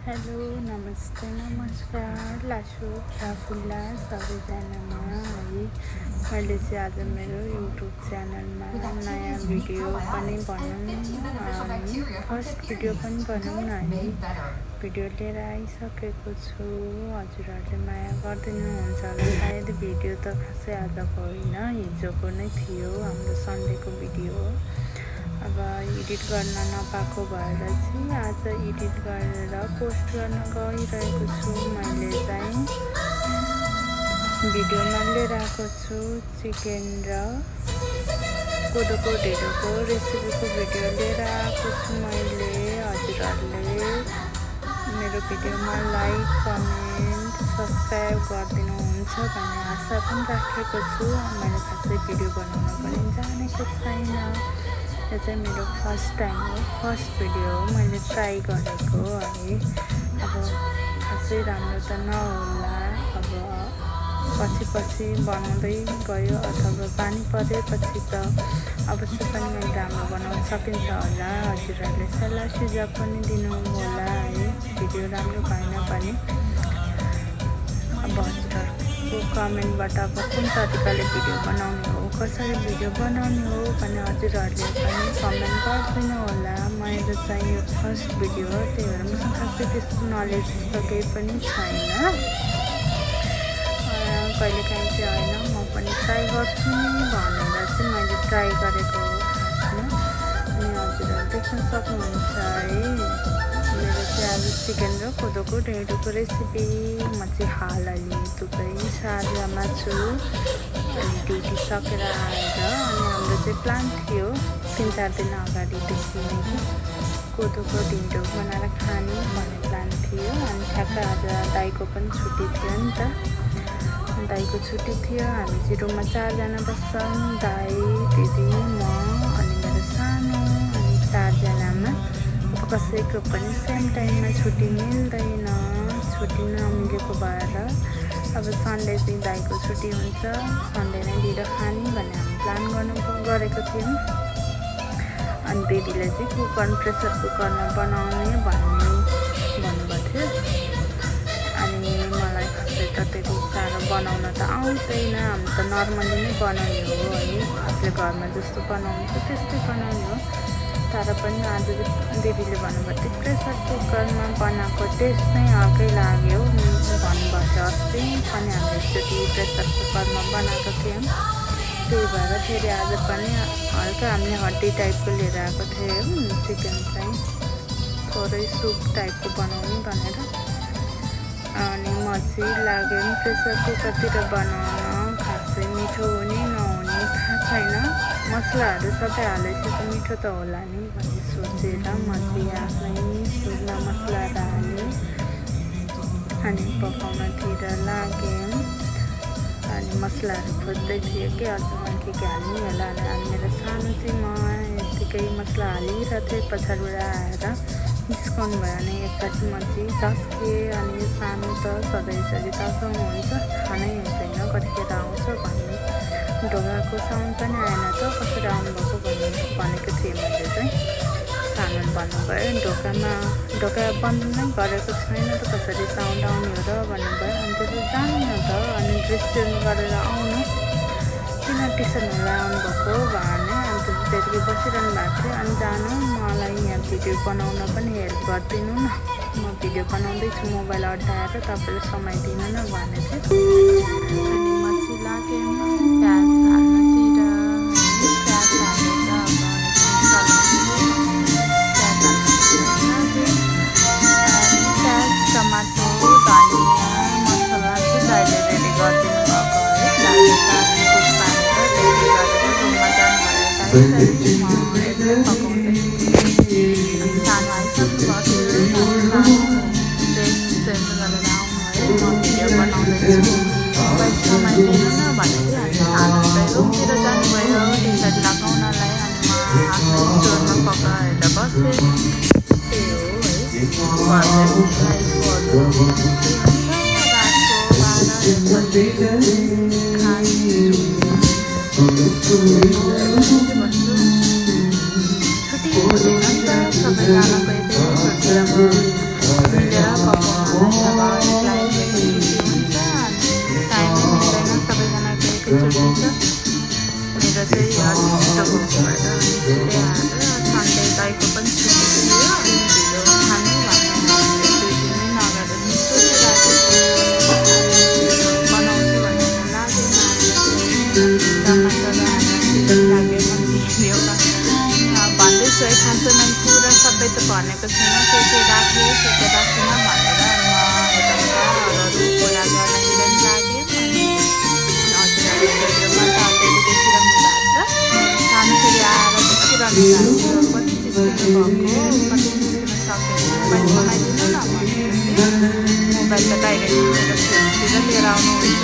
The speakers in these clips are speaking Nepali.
हेलो नमस्ते नमस्कार लासु आफूला सबैजनामा है। मैले चाहिँ आज मेरो युट्युब च्यानलमा नयाँ भिडियो पनि भनौँ अनि फर्स्ट भिडियो पनि भनौँ न है, भिडियो लिएर आइसकेको छु। हजुरहरूले माया गरिदिनुहुन्छ होला। सायद भिडियो त खासै आजको होइन, हिजोको नै थियो, हाम्रो सन्डेको भिडियो हो। अब एडिट गर्न नपाएको भएर चाहिँ आज एडिट गरेर पोस्ट गर्न गइरहेको छु। मैले चाहिँ भिडियोमा लिएर आएको छु चिकन र कोदोको ढेँडोको रेसिपीको भिडियो लिएर आएको छु मैले। हजुरहरूले मेरो भिडियोमा लाइक कमेन्ट सब्सक्राइब गरिदिनुहुन्छ भन्ने आशा पनि राखेको छु। मैले खासै भिडियो बनाउन पनि जानेको छैन। यो चाहिँ मेरो फर्स्ट टाइम हो, फर्स्ट भिडियो हो, मैले ट्राई गरेको है। अब खासै राम्रो त नहोला, अब पछि बनाउँदै गयो अथवा बानी परेपछि त अवश्य पनि मैले राम्रो बनाउन सकिन्छ होला। हजुरहरूले सल्लाह सुझाव पनि दिनु होला है, भिडियो राम्रो भएन भने। अब हजुरहरूको कमेन्टबाट अब कुन तरिकाले भिडियो बनाउने हो, कसरी भिडियो बनाउने हो भने हजुरहरूले पनि कमेन्ट गरिदिनु होला। मेरो चाहिँ यो फर्स्ट भिडियो हो, त्यही भएर मसँग खासै त्यस्तो नलेज त केही पनि छैन। कहिलेकाहीँ चाहिँ होइन म पनि ट्राई गर्छु नि भनेर चाहिँ मैले ट्राई गरेको हो खासमा। अनि हजुरहरू देख्न सक्नुहुन्छ है, मेरो चाहिँ आज चिकन र कोदोको ढेँडोको रेसिपी। म चाहिँ हालअलि दुबई शारजामा छु। अनि ड्युटी सकेर आएर अनि हाम्रो चाहिँ प्लान थियो 3-4 दिन अगाडिदेखि नै कोदोको ढेँडो बनाएर खाने भन्ने प्लान थियो। अनि ठ्याक्क आज दाइको पनि छुट्टी थियो नि त, दाइको छुट्टी थियो। हामी चाहिँ रुममा 4 जना बस्छौँ, दाइ दिदी म अनि मेरो सानो। अनि 4 जनामा अब कसैको पनि सेम टाइममा छुट्टी मिल्दैन, छुट्टी नमिलेको भएर अब सन्डे चाहिँ दाइको छुट्टी हुन्छ, सन्डे नै ढिँडो खाने भन्ने हामी प्लान गरेको थियौँ। अनि दिदीले चाहिँ प्रेसर कुकरमा बनाउने भन्नुभएको थियो। अनि मलाई खासै त त्यति साह्रो बनाउन त आउँदैन, हामी त नर्मली नै बनाउने हो है, आफूले घरमा जस्तो बनाउँछ त्यस्तै बनाउने हो। तर पनि आज दिदीले भन्नुभएको थियो प्रेसर कुकरमा बनाएको टेस्ट नै अर्कै लाग्यो भन्नुभएको थियो। अस्ति पनि हामीले एकचोटि प्रेसर कुकरमा बनाएको थियौँ, त्यही भएर फेरि आज पनि हल्का हामीले हड्डी टाइपको लिएर आएको थियौँ चिकन चाहिँ, थोरै सुप टाइपको बनाउनु भनेर। अनि म चाहिँ लाग्यो प्रेसर कुकरतिर बनाउन, खासै मिठो हुने नहुने थाहा छैन, मसलाहरू सबै हालेपछि त मिठो त होला नि भन्ने सोचेर म चाहिँ आफ्नै सुपमा मसलाहरू हालेँ अनि पकाउनतिर लागेँ। अनि मसलाहरू खोज्दै थियो कि अझ के हाल्ने होला। अनि मेरो सानो चाहिँ म यत्तिकै मसला हालिरहेको थिएँ, पछाडिबाट आएर निस्कनु भयो। अनि एकपछि म चाहिँ तस्केँ। अनि यो सानो त सधैँ यसरी तसाउनुहुन्छ, खानै हुँदैन, कतिखेर आउँछ भन्ने। ढोकाको साउन्ड पनि आएन त, कसरी आउनुभएको भनेको थिएँ मैले चाहिँ। सानोले भन्नुभयो ढोका बन्द नै गरेको छैन त कसरी साउन्ड आउने हो र भन्नुभयो। अनि त्यसरी जानु न त, अनि ड्रेस चेन्ज गरेर आउनु, किन ट्युसनहरूलाई आउनुभएको भने। अनि त्यतिकै बसिरहनु भएको थियो। अनि जानु मलाई यहाँ भिडियो बनाउन पनि हेल्प गरिदिनु न, म भिडियो बनाउँदैछु मोबाइल अड्डाएर, तपाईँले समय दिनु न भनेको थियो। अनि म चाहिँ लागेँ प्याज हाल्नतिर, प्याज हालेर प्याज टमाटर धनियाँ मसला चाहिँ दाइले रेडी गरिदिनु भएको है। दाइले दुध पारेर रेडी गरेर रुममा जानुभयो म एक्लै पकाउँदै। अनि सानो आइसक्नु भएको थियो, सानो ड्रेस चेन्ज गरेर आउनु है, म भिडियो बनाउँदैछु, तपाईँ समय दिनु न भनेको थियो। अनि सानो चाहिँ रुमतिर जानुभयो टी-सर्ट लगाउनलाई। अनि म आफ्नै स्टोरमा पकाएर बसेँ, त्यही हो है। छुट्टी हुँदैन नि त सबैजनाको, यतै छुट्टी अब मिलेर मेरो चाहिँ अलिक छिटो भएको भएर अनि छिटै आएर सन्डे दाइको पनि छुट्टी थियो अनि ढिलो खानु भनेर 2 दिन अगाडि नि सोचिरहेको बनाउँछु भनेर लाग्यो टमाटर हाल्न लाग्यो भिडियो भन्दैछु है। खासमा मैले पुरा सबै त भनेको छैन के राखेँ के राखेन भनेर यता अरू कुरा गर्दाखेरि पनि लाग्यो हजुरहरूमा त अलरेडी देखिरहनु भएको छ। सानो फेरि आएर जिस्किरहनु भएको कति जिस्किनु भएको कति जिस्किन सकेन मोबाइल चलाइदिनु न भनेको मोबाइल त डाइरेक्ट मेरो फेसतिर लिएर आउनुहुन्छ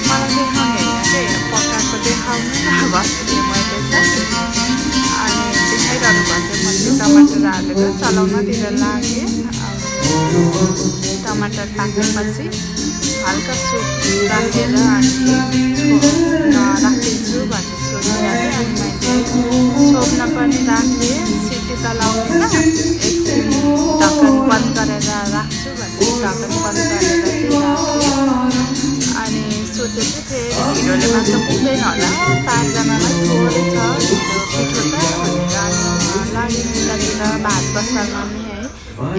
मलाई देखाउने होइन के पकाएको देखाउनु न भन्थेँ मैले चाहिँ अनि देखाइरहनु भएको थियो। मैले टमाटर हालेर चलाउनतिर लागेँ टमाटर पाकेपछि हल्का सुप राखेर अनि राखिदिन्छु भन्ने सोचेर अनि मैले छोप्न पनि राखेँ सिटी त लाउँदिनँ एकछिन ढक्कन बन्द गरेर राख्छु भन्ने ढक्कन बन्द गरेर चाहिँ राखेँ अनि सोचेको थिएँ ढिँडोले मात्र पुग्दैन होला 4 जनालाई थोरै छ ढिँडो पिठो त भनेर अनि लागि मिलातिर भात बसाल्ने है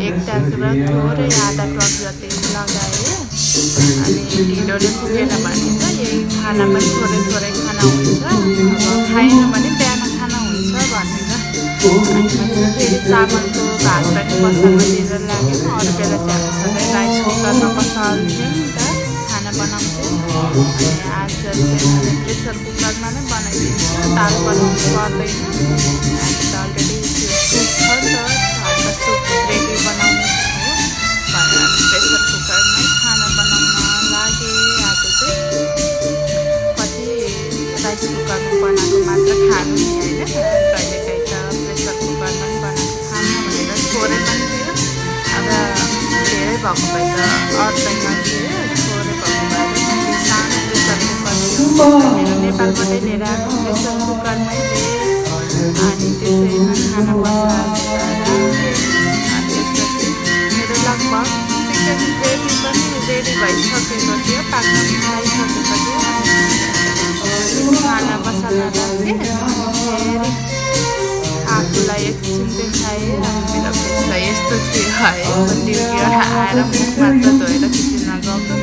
1 ट्याक्रा थोरै आधा टक जति लगाएँ अनि ढिँडोले पुगेन भने त यही खाना पनि थोरै खाना हुन्छ अब खाएन भने बिहान खाना हुन्छ भनेर अनि मैले फेरि चामलको भात पनि बसाल्नतिर लाग्यो अरू बेला चाहिँ सधैँ राइस कुकरमा बसाल्थ्यौँ नि त खाना बनाउँथ्यौँ अनि आज चाहिँ प्रेसर कुकरमा नै बनाइदिन्छु दाल बनाउनु पर्दैन अनि त अलरेडी त्यो सुप छ नि त हल्का सुप रेडी बनाउने हो भनेर प्रेसर कुकरमै खाना बनाउन लागेँ। आज चाहिँ कति राइस कुकरमा बनाएको मात्र खानु नि होइन कहिलेकाहीँ त प्रेसर कुकरमा पनि बनाएको खानु भनेर थोरै पनि थियो अब धेरै भएको भए त अर्दैन थियो थोरै भएको भएर मैले सानो प्रेसर कुकर थियो मेरो नेपालबाटै लिएर आएको प्रेसर कुकरमै लिएँ अनि त्यसैमा खाना बसालेर राखेँ अनि त्यसपछि मेरो लगभग चिकन ग्रेभी पनि रेडी भइसकेको थियो पाक्न थालिसकेको थियो अनि खाना बसाल्न राखेँ फेरि आफूलाई एकछिन देखाएँ अनि मेरो फेस त यस्तो थियो है ड्युटीबाट आएर मुख मात्र धोएर किचनमा गएको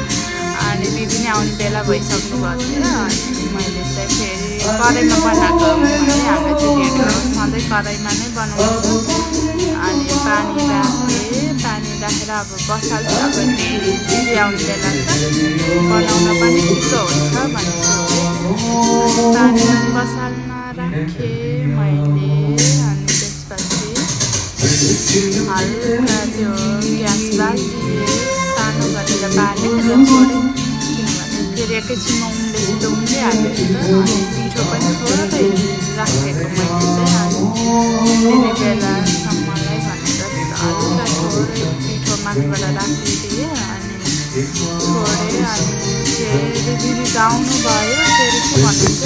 अनि दिदी नै आउने बेला भइसक्नु भएको थियो अनि मैले चाहिँ फेरि कराईमा बनाएको भने हाम्रो चाहिँ ढिँडो सधैँ कराईमा नै बनाउँछ अनि पानी राखेर अब बसाल्छु अब दिदी आउने बेला त बनाउन पनि छिटो हुन्छ भन्ने सोचेँ पानी बसाल्न राखेँ मैले अनि त्यसपछि हल्का त्यो ग्यास बालिदिएँ सानो गरेर बालेँ र छोडेँ किनभने फेरि एकैछिनमा उम्लेपछि त उम्लिहाल्यो नि त अनि पिठो पनि थोरै राखेको मैले चाहिँ अनि त्यति बेलासम्मलाई भनेर हल्का थोरै पिठो माथिबाट राखिदिएँ अनि छोडेँ अनि फेरि दिदी आउनु भयो फेरि के भन्नुहुन्छ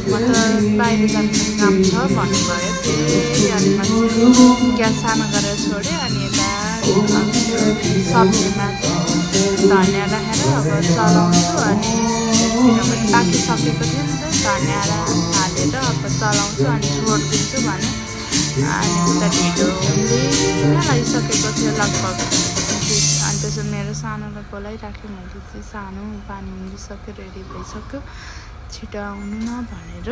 म त बाहिर जाने काम छ भन्नुभयो फेरि अनि मैले ग्यास सानो गरेर छोडेँ अनि यता सब्जीमा चाहिँ धनिया राखेर अब चलाउँछु अनि किनभने पाकिसकेको थियो नि त धनिया हालेर अब चलाउँछु अनि छोडिदिन्छु भने अनि उता ढिँडो उम्लिन लागिसकेको थियो लगभग अनि त्यसो मेरो सानोलाई बोलाइराखेँ मैले चाहिँ सानो पानी उम्लिसक्यो रेडी भइसक्यो छिटो आउनु न भनेर।